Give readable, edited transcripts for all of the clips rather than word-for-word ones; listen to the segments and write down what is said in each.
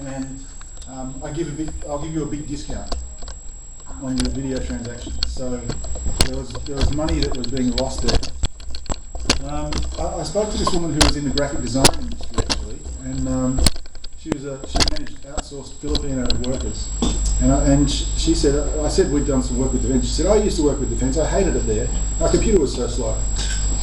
and I'll give you a big discount on your video transaction. So there was money that was being lost there. I spoke to this woman who was in the graphic design industry actually, and she managed outsourced Filipino workers, and she said, I said we'd done some work with defence. She said, I used to work with defence. I hated it there. My computer was so slow.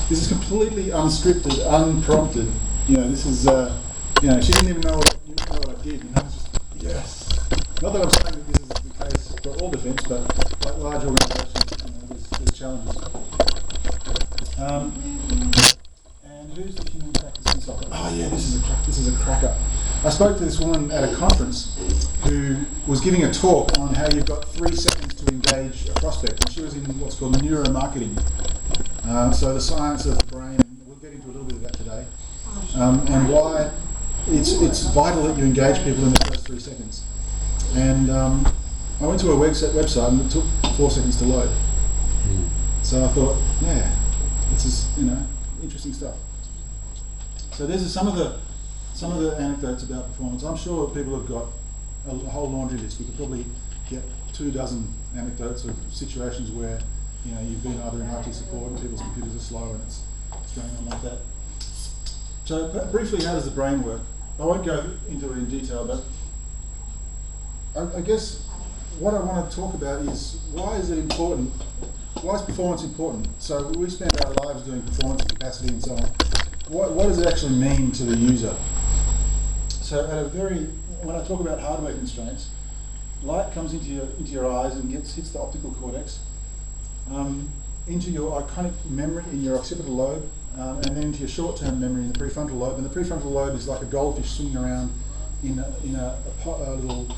This is completely unscripted, unprompted. This is she didn't even know what I did. And I was just yes. Not that I'm saying that this is the case for all defence, but like large organisations, there's challenges. And who's the human practice consultant? Oh yeah, this is a cracker. I spoke to this woman at a conference who was giving a talk on how you've got 3 seconds to engage a prospect, and she was in what's called neuromarketing. So the science of the brain, we'll get into a little bit of that today, and why it's vital that you engage people in the first 3 seconds. And I went to her website and it took 4 seconds to load. So I thought, yeah, this is interesting stuff. So there's some of the anecdotes about performance. I'm sure people have got a whole laundry list. We could probably get 24 anecdotes of situations where you've been either in IT support and people's computers are slow and it's going on like that. So briefly, how does the brain work? I won't go into it in detail, but I guess what I want to talk about is why is it important? Why is performance important? So we spend our lives doing performance and capacity and so on. What does it actually mean to the user? So when I talk about hardware constraints, light comes into your eyes and hits the optical cortex, into your iconic memory in your occipital lobe, and then into your short-term memory in the prefrontal lobe. And the prefrontal lobe is like a goldfish swimming around in a little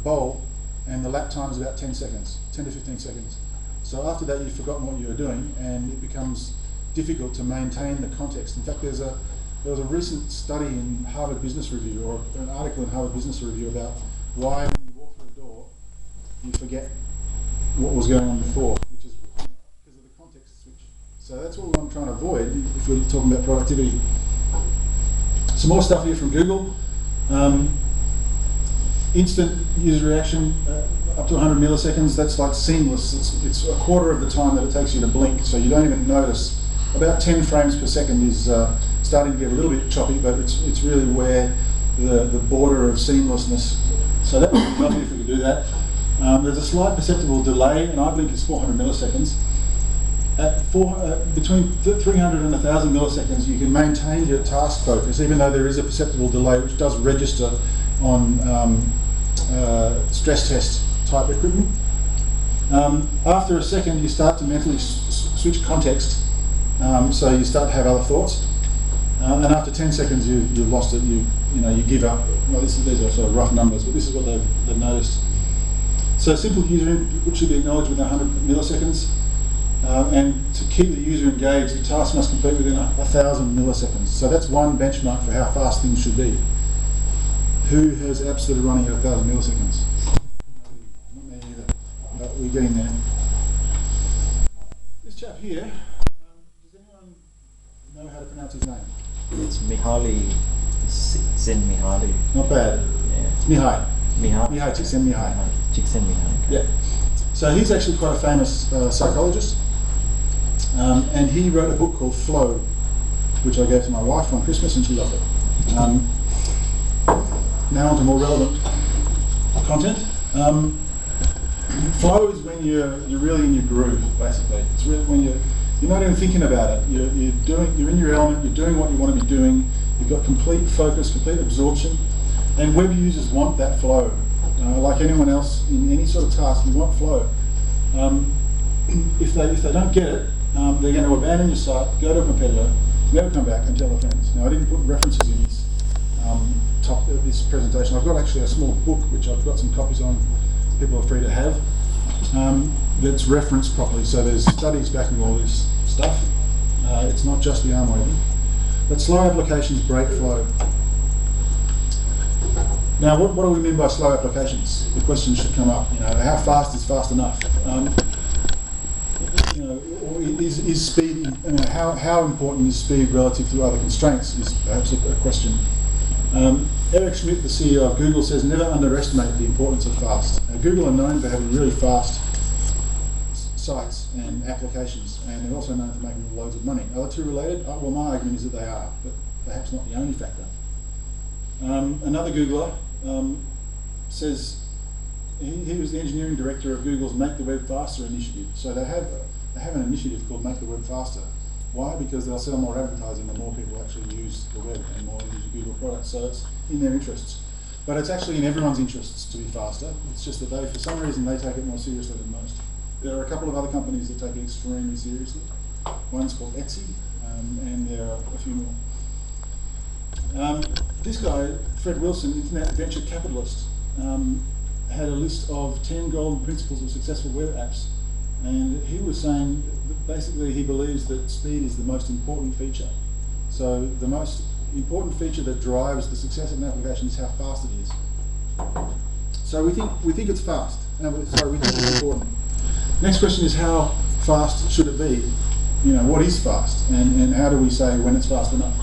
bowl, and the lap time is about 10 to 15 seconds. So after that, you've forgotten what you were doing, and it becomes difficult to maintain the context. In fact, there was a recent study in Harvard Business Review, or an article in Harvard Business Review about why when you walk through a door, you forget what was going on before, which is because of the context switch. So that's what I'm trying to avoid if we're talking about productivity. Some more stuff here from Google. Instant user reaction, up to 100 milliseconds, that's like seamless. It's a quarter of the time that it takes you to blink, so you don't even notice. About 10 frames per second is starting to get a little bit choppy, but it's really where the border of seamlessness. So that would be lovely if we could do that. There's a slight perceptible delay, and iBlink is 400 milliseconds. At between 300 and 1,000 milliseconds, you can maintain your task focus, even though there is a perceptible delay, which does register on stress test type equipment. After a second, you start to mentally switch context, so you start to have other thoughts. And after 10 seconds, you've lost it. You give up. Well, these are sort of rough numbers, but this is what they've noticed. So simple user input should be acknowledged within 100 milliseconds. And to keep the user engaged, the task must complete within 1,000 milliseconds. So that's one benchmark for how fast things should be. Who has apps that are running at 1,000 milliseconds? Not me either, but we're getting there. This chap here, does anyone know how to pronounce his name? It's Mihaly Csikszentmihalyi. Not bad. Yeah. It's Mihai. Mihai Csikszentmihalyi. Csikszentmihalyi. Yeah. So he's actually quite a famous psychologist, and he wrote a book called Flow, which I gave to my wife on Christmas, and she loved it. Now on to more relevant content. Flow is when you're really in your groove, basically. It's really when you're not even thinking about it. You're in your element. You're doing what you want to be doing. You've got complete focus, complete absorption, and web users want that flow. Like anyone else in any sort of task, you want flow. If they don't get it, they're going to abandon your site, go to a competitor, never come back and tell their friends. Now, I didn't put references in this presentation. I've got actually a small book which I've got some copies on. People are free to have. That's referenced properly. So there's studies backing all this stuff. It's not just the arm waving. But slow applications break flow. Now, what do we mean by slow applications? The question should come up. How fast is fast enough? Or is speed? How important is speed relative to other constraints? Is perhaps a question. Eric Schmidt, the CEO of Google, says never underestimate the importance of fast. Google are known for having really fast sites and applications, and they're also known for making loads of money. Are the two related? Well, my argument is that they are, but perhaps not the only factor. Another Googler says he was the engineering director of Google's Make the Web Faster initiative. So they have an initiative called Make the Web Faster. Why? Because they'll sell more advertising the more people actually use the web and more use Google products. So it's in their interests. But it's actually in everyone's interests to be faster. It's just that they, for some reason, they take it more seriously than most. There are a couple of other companies that take it extremely seriously. One's called Etsy, and there are a few more. This guy, Fred Wilson, internet venture capitalist, had a list of 10 golden principles of successful web apps, and he was saying that basically he believes that speed is the most important feature. So the most important feature that drives the success of an application is how fast it is. So we think it's fast. Sorry, we think it's important. Next question is, how fast should it be? You know, what is fast, and how do we say when it's fast enough?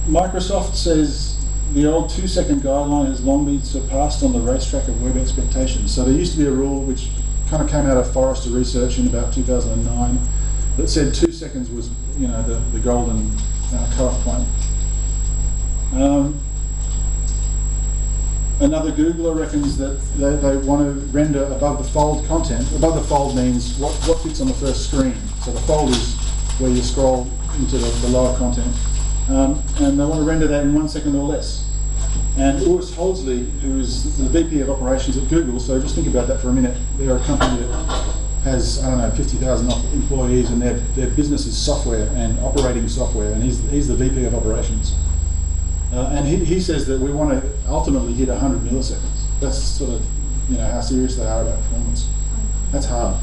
Microsoft says the old 2-second guideline has long been surpassed on the racetrack of web expectations. So there used to be a rule which kind of came out of Forrester research in about 2009 that said 2 seconds was, you know, the golden cut-off point. Another Googler reckons that they want to render above the fold content. Above the fold means what fits on the first screen. So the fold is where you scroll into the lower content. And they want to render that in 1 second or less. And Urs Holzley, who is the VP of operations at Google, so just think about that for a minute. They're a company that has, I don't know, 50,000 employees, and their business is software and operating software, and he's the VP of operations. And he says that we want to ultimately hit 100 milliseconds. That's sort of, you know, how serious they are about performance. That's hard.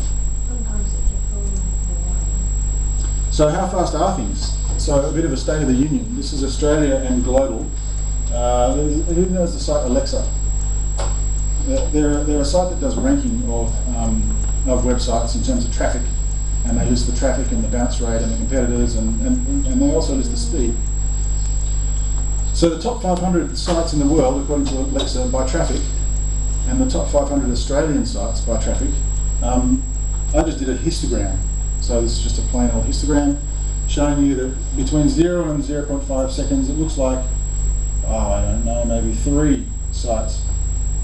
So how fast are things? So a bit of a state of the union. This is Australia and global. Who knows the site Alexa? They're a site that does ranking of websites in terms of traffic, and they list the traffic and the bounce rate and the competitors, and they also list the speed. So the top 500 sites in the world, according to Alexa, by traffic, and the top 500 Australian sites by traffic, I just did a histogram. So this is just a plain old histogram showing you that between 0 and 0.5 seconds, it looks like, I don't know, maybe 3 sites,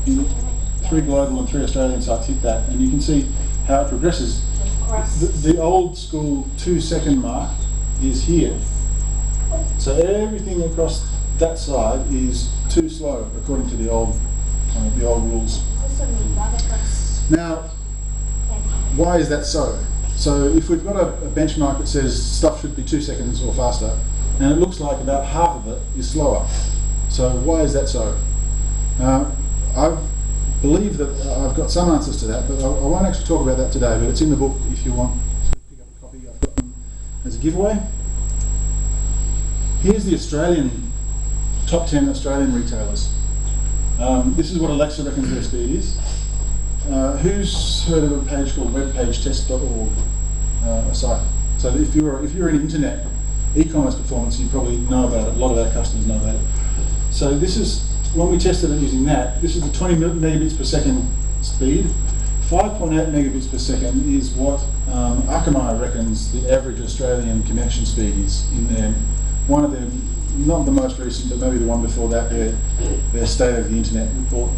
3 global and 3 Australian sites hit that, and you can see how it progresses. The old school 2-second mark is here. So everything across that side is too slow, according to the old rules. Now, why is that so? So if we've got a benchmark that says stuff should be 2 seconds or faster, and it looks like about half of it is slower. So why is that so? I believe that I've got some answers to that, but I won't actually talk about that today, but it's in the book if you want to pick up a copy. I've got them as a giveaway. Here's the top 10 Australian retailers. This is what Alexa reckons their speed is. Who's heard of a page called webpagetest.org, a site? So if you're in internet e-commerce performance, you probably know about it. A lot of our customers know about it. So this is, when we tested it using that, this is the 20 megabits per second speed. 5.8 megabits per second is what Akamai reckons the average Australian connection speed is in one of their, not the most recent, but maybe the one before that, their State of the Internet report.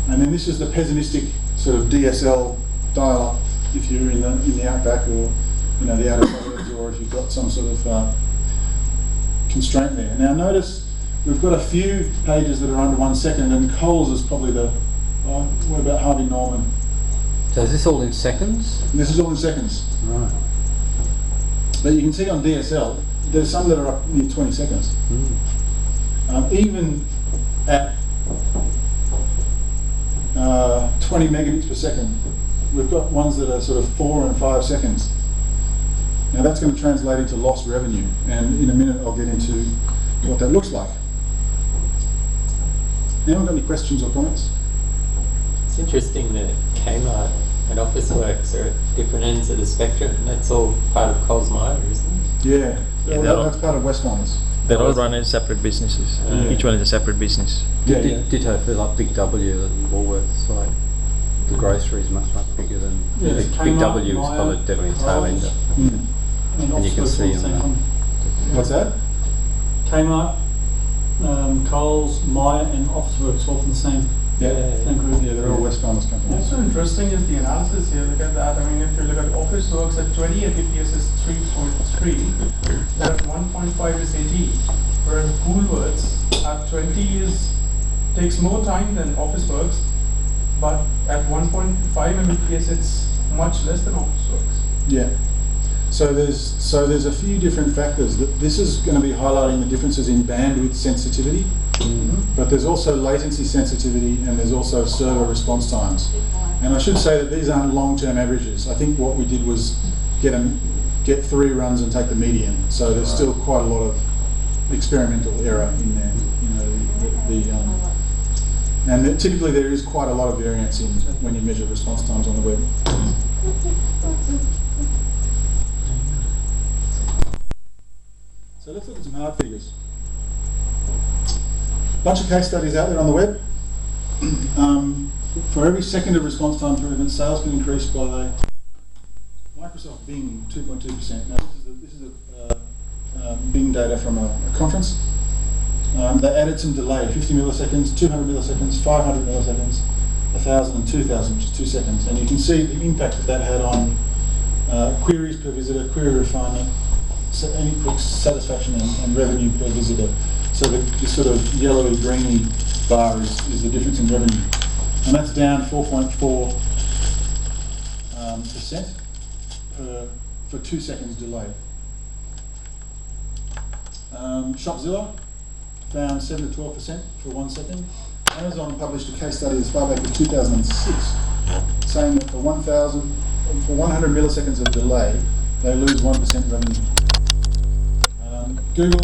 And then this is the pessimistic sort of DSL dial-up if you're in the outback, or the outer suburbs, or if you've got some sort of constraint there. Now notice we've got a few pages that are under 1 second, and Coles is probably what about Harvey Norman? So is this all in seconds? This is all in seconds. Right. But you can see on DSL, there's some that are up near 20 seconds. Even at 20 megabits per second, we've got ones that are sort of 4 and 5 seconds. Now that's going to translate into lost revenue, and in a minute I'll get into what that looks like. Anyone got any questions or comments? It's interesting that Kmart and Officeworks are at different ends of the spectrum, and that's all part of Coles Myer, isn't it? Yeah, that's part of Wesfarmers. They're all run as separate businesses. Each one is a separate business. Yeah, yeah. Ditto for like Big W and Woolworths. Like the grocery is much bigger than Yeah, Big Kmart, W is Myer, probably definitely a tail Coles. ender. Mm. And you can see on that. What's that? Kmart, Coles, Myer and Officeworks all from the same group. Yeah, they're all West Farmers companies. What's so interesting is the analysis here. Look at that. I mean, if you look at Office works at 20, Mbps is 3.3, but at 1.5 is 80, whereas Woolworths at 20 takes more time than Office works, but at 1.5 Mbps it's much less than Office works. Yeah. So there's a few different factors. This is going to be highlighting the differences in bandwidth sensitivity, but there's also latency sensitivity and there's also server response times. And I should say that these aren't long-term averages. I think what we did was get 3 runs and take the median. So there's still quite a lot of experimental error in there. You know, and typically there is quite a lot of variance in when you measure response times on the web. So let's look at some hard figures. Bunch of case studies out there on the web. For every second of response time improvement, sales can increase by Microsoft Bing 2.2%. Now this is Bing data from a conference. They added some delay, 50 milliseconds, 200 milliseconds, 500 milliseconds, 1,000 and 2,000, which is 2 seconds. And you can see the impact that had on queries per visitor, query refinement, any satisfaction and revenue per visitor. So this sort of yellowy greeny bar is the difference in revenue. And that's down 4.4% for 2 seconds delay. Shopzilla found 7 to 12% for 1 second. Amazon published a case study as far back as 2006 saying that for 100 milliseconds of delay, they lose 1% revenue. Google